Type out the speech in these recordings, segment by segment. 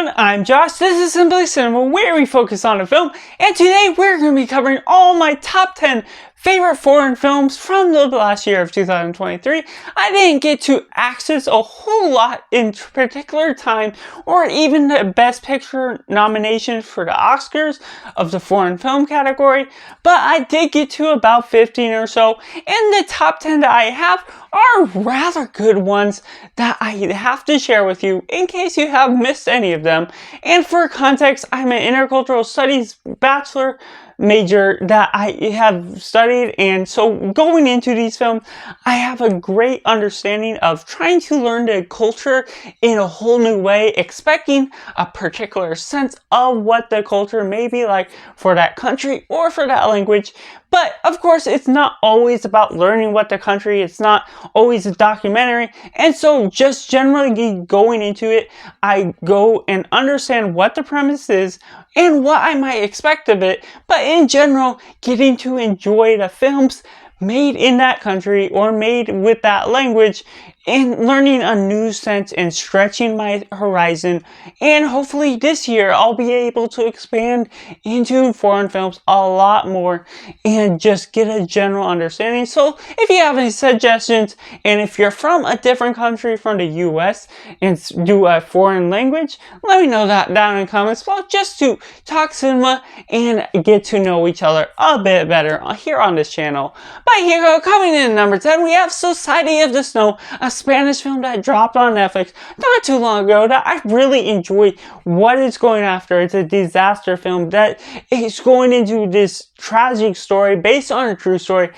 everyone, I'm Josh. This is Simply Cinema, where we focus on a film, and today we're going to be covering all my top 10 favorite foreign films from the last year of 2023. I didn't get to access a whole lot in particular time, or even the Best Picture nomination for the Oscars of the foreign film category, but I did get to about 15 or so, and the top 10 that I have are rather good ones that I have to share with you in case you have missed any of them. And for context, I'm an Intercultural Studies bachelor major that I have studied, and so going into these films I have a great understanding of trying to learn the culture in a whole new way, expecting a particular sense of what the culture may be like for that country or for that language. But of course, it's not always about learning what the country, it's not always a documentary, and so just generally going into it, I go and understand what the premise is and what I might expect of it, but in general, getting to enjoy the films made in that country or made with that language and learning a new sense and stretching my horizon. And hopefully this year I'll be able to expand into foreign films a lot more and just get a general understanding. So if you have any suggestions, and if you're from a different country from the US and do a foreign language, let me know that down in the comments below, just to talk cinema and get to know each other a bit better here on this channel. But here we go, coming in at number 10, we have Society of the Snow, a Spanish film that dropped on Netflix not too long ago that I really enjoyed what it's going after. It's a disaster film that is going into this tragic story based on a true story,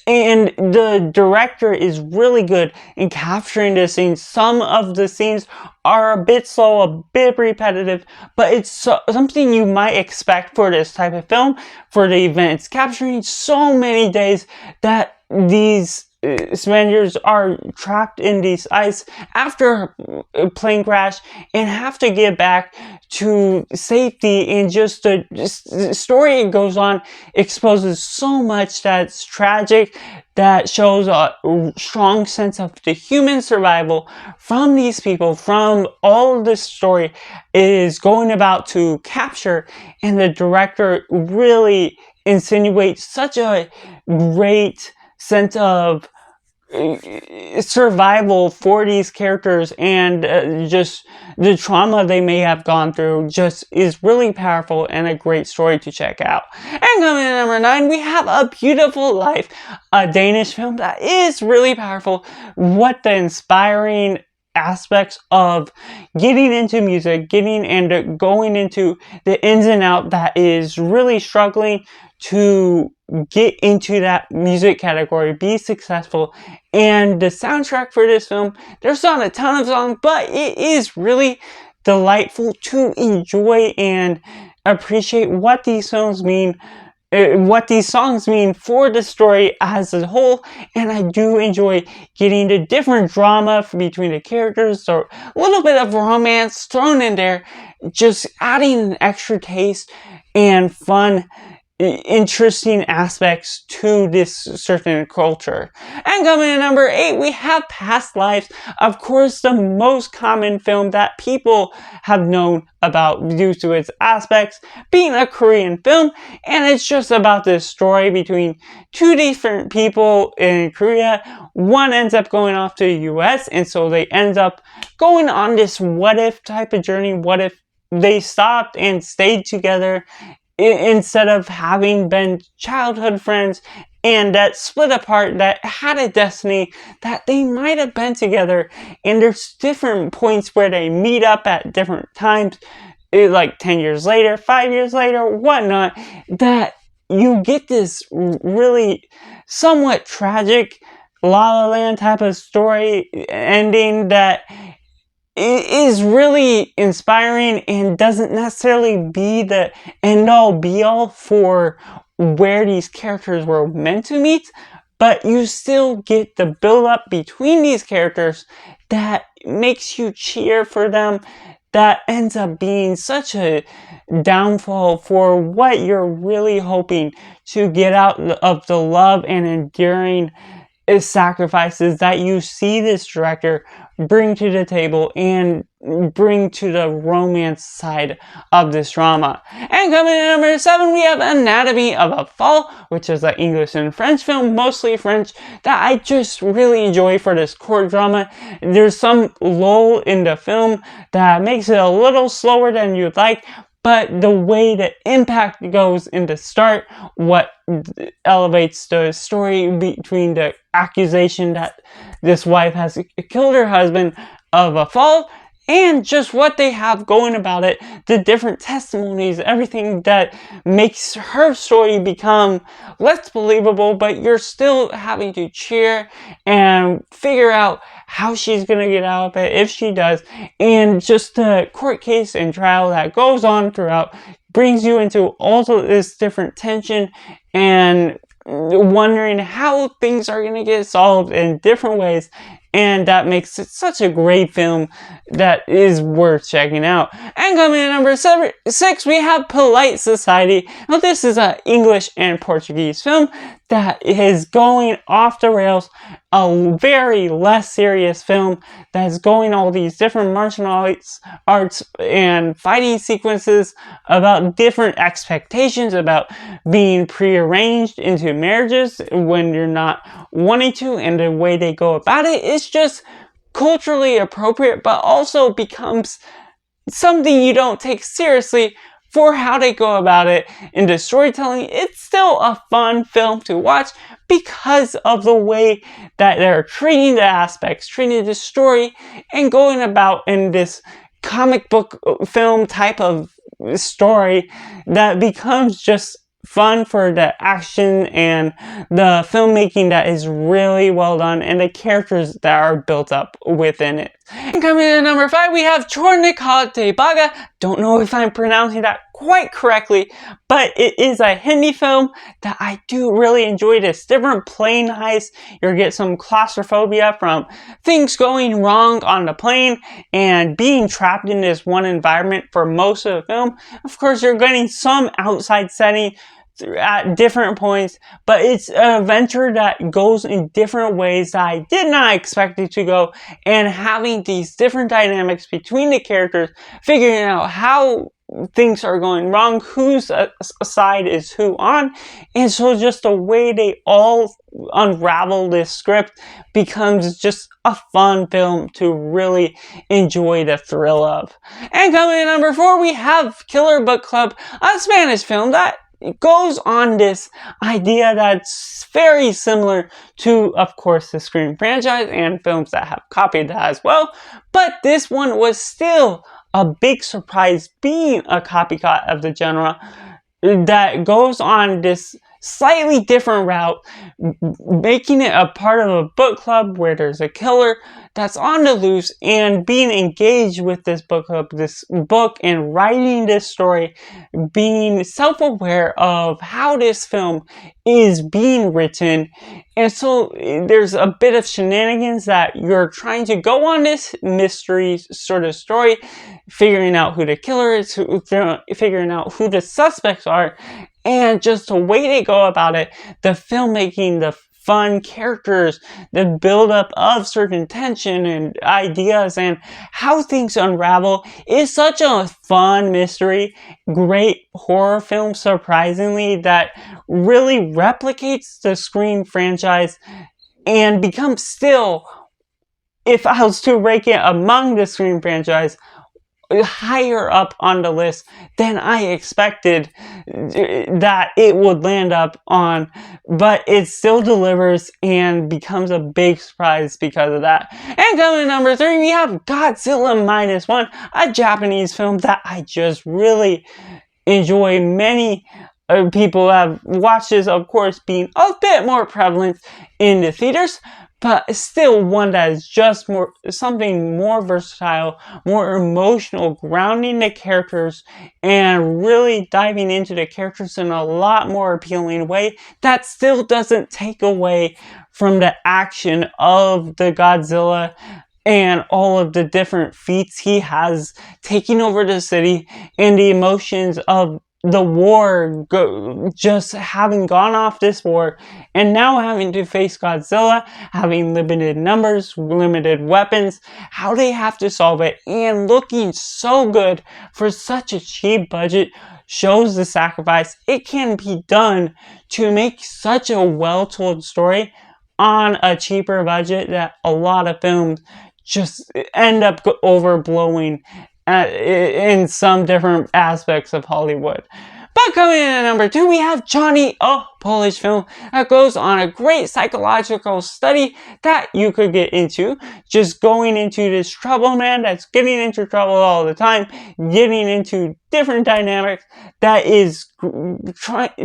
and the director is really good in capturing the scenes. Some of the scenes are a bit slow, a bit repetitive, but it's something you might expect for this type of film, for the event. It's capturing so many days that these Spaniards are trapped in this ice after a plane crash and have to get back to safety, and just the story it goes on exposes so much that's tragic, that shows a strong sense of the human survival from these people, from all this story is going about to capture. And the director really insinuates such a great sense of survival for these characters, and just the trauma they may have gone through just is really powerful and a great story to check out. And coming in at number 9, we have A Beautiful Life, a Danish film that is really powerful. What the inspiring aspects of getting into music, getting and going into the ins and out that is really struggling to get into that music category, be successful. And the soundtrack for this film, there's not a ton of songs, but it is really delightful to enjoy and appreciate what these films mean, what these songs mean for the story as a whole. And I do enjoy getting the different drama between the characters, so a little bit of romance thrown in there, just adding an extra taste and fun, interesting aspects to this certain culture. And coming in at number 8, we have Past Lives, of course the most common film that people have known about due to its aspects being a Korean film, and it's just about this story between two different people in Korea. One ends up going off to the US, and so they end up going on this what if type of journey. What if they stopped and stayed together instead of having been childhood friends, and that split apart, that had a destiny that they might have been together. And there's different points where they meet up at different times, like 10 years later, 5 years later, whatnot, that you get this really somewhat tragic La La Land type of story ending that it is really inspiring and doesn't necessarily be the end-all be-all for where these characters were meant to meet, but you still get the build-up between these characters that makes you cheer for them, that ends up being such a downfall for what you're really hoping to get out of the love and enduring sacrifices that you see this director bring to the table. And bring to the romance side of this drama. And coming in number 7, we have Anatomy of a Fall, which is an English and French film, mostly French, that I just really enjoy for this court drama. There's some lull in the film that makes it a little slower than you'd like, but the way the impact goes in the start, what elevates the story between the accusation that this wife has killed her husband of a fall, and just what they have going about it, the different testimonies, everything that makes her story become less believable, but you're still having to cheer and figure out how she's gonna get out of it, if she does, and just the court case and trial that goes on throughout brings you into all of this different tension and wondering how things are gonna get solved in different ways. And that makes it such a great film that is worth checking out. And coming in number 6, we have Polite Society. Now this is an English and Portuguese film that is going off the rails. A very less serious film that's going all these different martial arts and fighting sequences about different expectations about being prearranged into marriages when you're not wanting to, and the way they go about it is just culturally appropriate, but also becomes something you don't take seriously for how they go about it in the storytelling. It's still a fun film to watch because of the way that they're treating the aspects, treating the story, and going about in this comic book film type of story that becomes just fun for the action and the filmmaking that is really well done, and the characters that are built up within it. And coming in at number 5, we have Chornika Te Baga. Don't know if I'm pronouncing that quite correctly, but it is a Hindi film that I do really enjoy. This different plane heist. You get some claustrophobia from things going wrong on the plane and being trapped in this one environment for most of the film. Of course, you're getting some outside setting at different points, but it's an adventure that goes in different ways that I did not expect it to go, and having these different dynamics between the characters, figuring out how things are going wrong, whose side is who on, and so just the way they all unravel this script becomes just a fun film to really enjoy the thrill of. And coming in number 4, we have Killer Book Club, a Spanish film that goes on this idea that's very similar to, of course, the Scream franchise and films that have copied that as well. But this one was still a big surprise, being a copycat of the genre that goes on this slightly different route, making it a part of a book club where there's a killer that's on the loose, and being engaged with this book club, this book, and writing this story, being self-aware of how this film is being written. And so there's a bit of shenanigans that you're trying to go on this mystery sort of story, figuring out who the killer is, figuring out who the suspects are, and just the way they go about it, the filmmaking, the fun characters, the build-up of certain tension and ideas, and how things unravel is such a fun mystery, great horror film, surprisingly, that really replicates the Scream franchise and becomes still, if I was to rank it among the Scream franchise, higher up on the list than I expected that it would land up on, but it still delivers and becomes a big surprise because of that. And coming in number 3, we have Godzilla -1, a Japanese film that I just really enjoy. Many people have watched this, of course, being a bit more prevalent in the theaters, but still one that is just something more versatile, more emotional, grounding the characters, and really diving into the characters in a lot more appealing way that still doesn't take away from the action of the Godzilla and all of the different feats he has taking over the city, and the emotions of the war, just having gone off this war and now having to face Godzilla, having limited numbers, limited weapons, how they have to solve it, and looking so good for such a cheap budget shows the sacrifice it can be done to make such a well-told story on a cheaper budget that a lot of films just end up overblowing in some different aspects of Hollywood. But coming in at number 2, we have Johnny, a Polish film that goes on a great psychological study that you could get into. Just going into this trouble man that's getting into trouble all the time, getting into different dynamics that is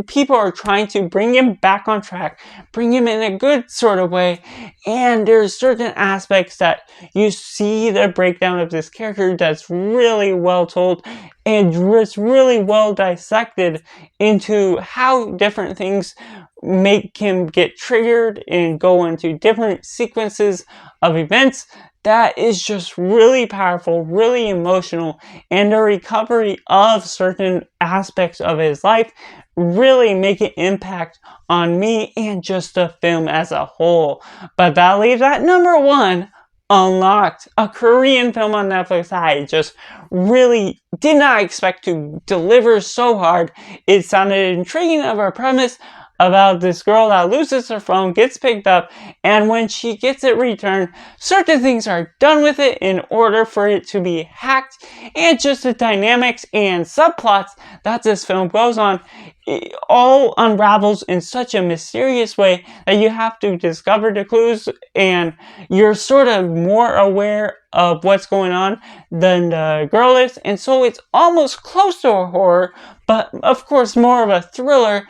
people are trying to bring him back on track, bring him in a good sort of way, and there's certain aspects that you see the breakdown of this character that's really well told and it's really well dissected into how different things make him get triggered and go into different sequences of events. That is just really powerful, really emotional, and the recovery of certain aspects of his life really make an impact on me and just the film as a whole. But that leaves at number 1, Unlocked, a Korean film on Netflix that I just really did not expect to deliver so hard. It sounded intriguing of a premise about this girl that loses her phone, gets picked up, and when she gets it returned, certain things are done with it in order for it to be hacked, and just the dynamics and subplots that this film goes on, it all unravels in such a mysterious way that you have to discover the clues, and you're sort of more aware of what's going on than the girl is, and so it's almost close to a horror, but of course more of a thriller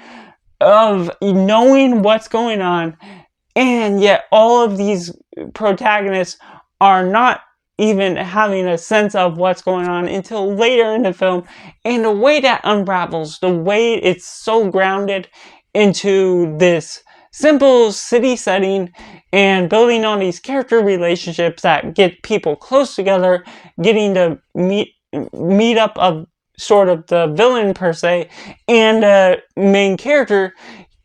of knowing what's going on, and yet all of these protagonists are not even having a sense of what's going on until later in the film, and the way that unravels, the way it's so grounded into this simple city setting and building on these character relationships that get people close together, getting to meet up of sort of the villain per se and the main character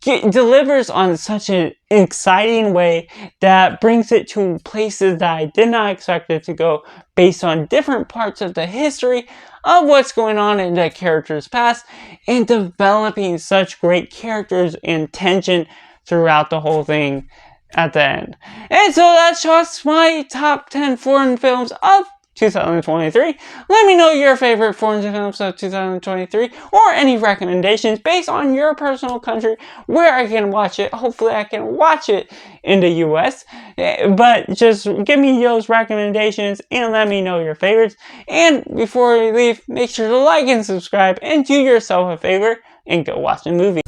delivers on such an exciting way that brings it to places that I did not expect it to go based on different parts of the history of what's going on in the character's past and developing such great characters and tension throughout the whole thing at the end. And so that's just my top 10 foreign films of 2023. Let me know your favorite foreign films of 2023 or any recommendations based on your personal country where I can watch it. Hopefully I can watch it in the US, but just give me those recommendations and let me know your favorites. And before we leave, make sure to like and subscribe and do yourself a favor and go watch a movie.